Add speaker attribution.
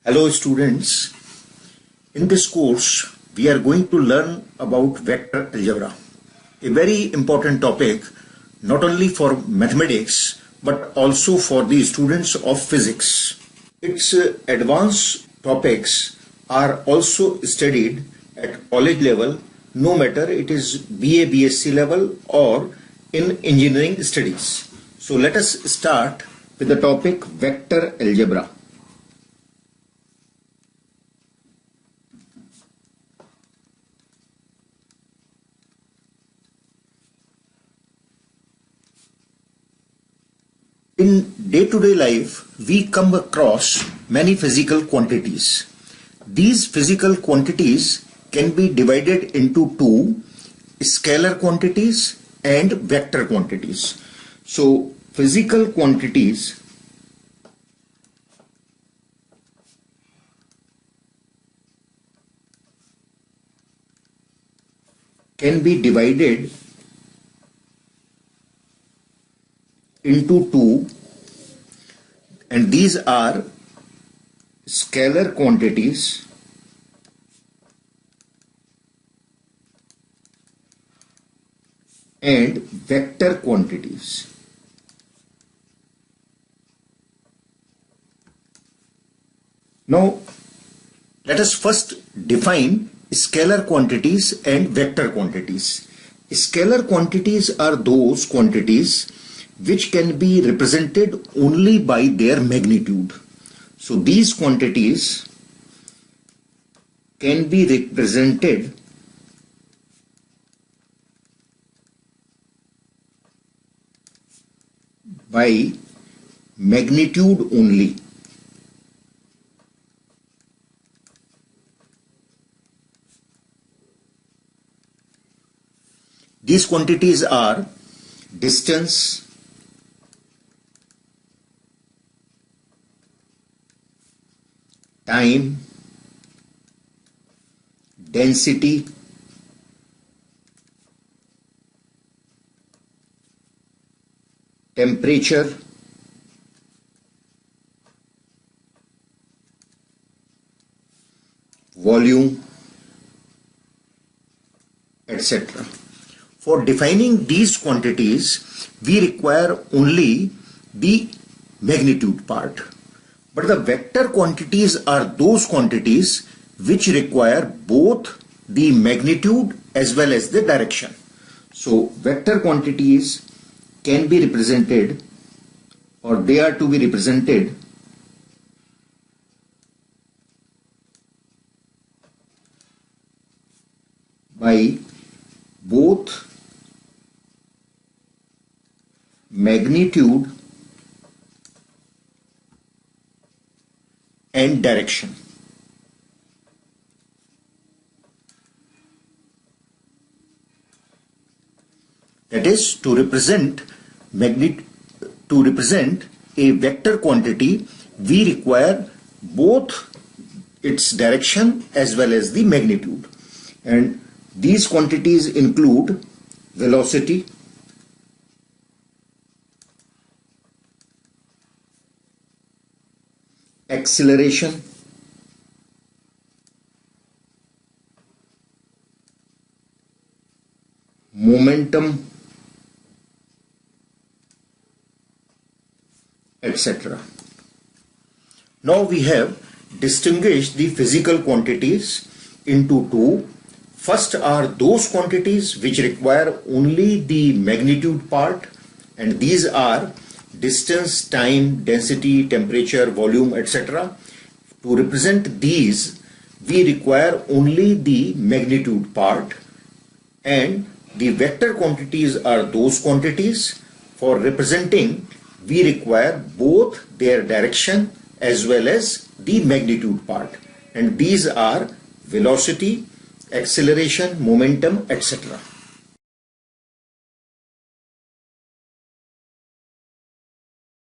Speaker 1: Hello students, in this course we are going to learn about vector algebra, a very important topic not only for mathematics but also for the students of physics. Its advanced topics are also studied at college level, no matter it is BA, BSc level or in engineering studies. So let us start with the topic vector algebra. In day-to-day life, we come across many physical quantities. These physical quantities can be divided into two: scalar quantities and vector quantities. So, physical quantities can be divided into two, and these are scalar quantities and vector quantities. Now let us first define scalar quantities and vector quantities. Scalar quantities are those quantities which can be represented only by their magnitude. So these quantities can be represented by magnitude only. These quantities are distance, time, density, temperature, volume, etc. For defining these quantities, we require only the magnitude part. But the vector quantities are those quantities which require both the magnitude as well as the direction. So vector quantities can be represented, or they are to be represented by both magnitude and direction. That is, to represent a vector quantity, we require both its direction as well as the magnitude. And these quantities include velocity, acceleration, momentum, etc. Now we have distinguished the physical quantities into two. First are those quantities which require only the magnitude part, and these are distance, time, density, temperature, volume, etc. To represent these, we require only the magnitude part, and the vector quantities are those quantities for representing we require both their direction as well as the magnitude part, and these are velocity, acceleration, momentum, etc.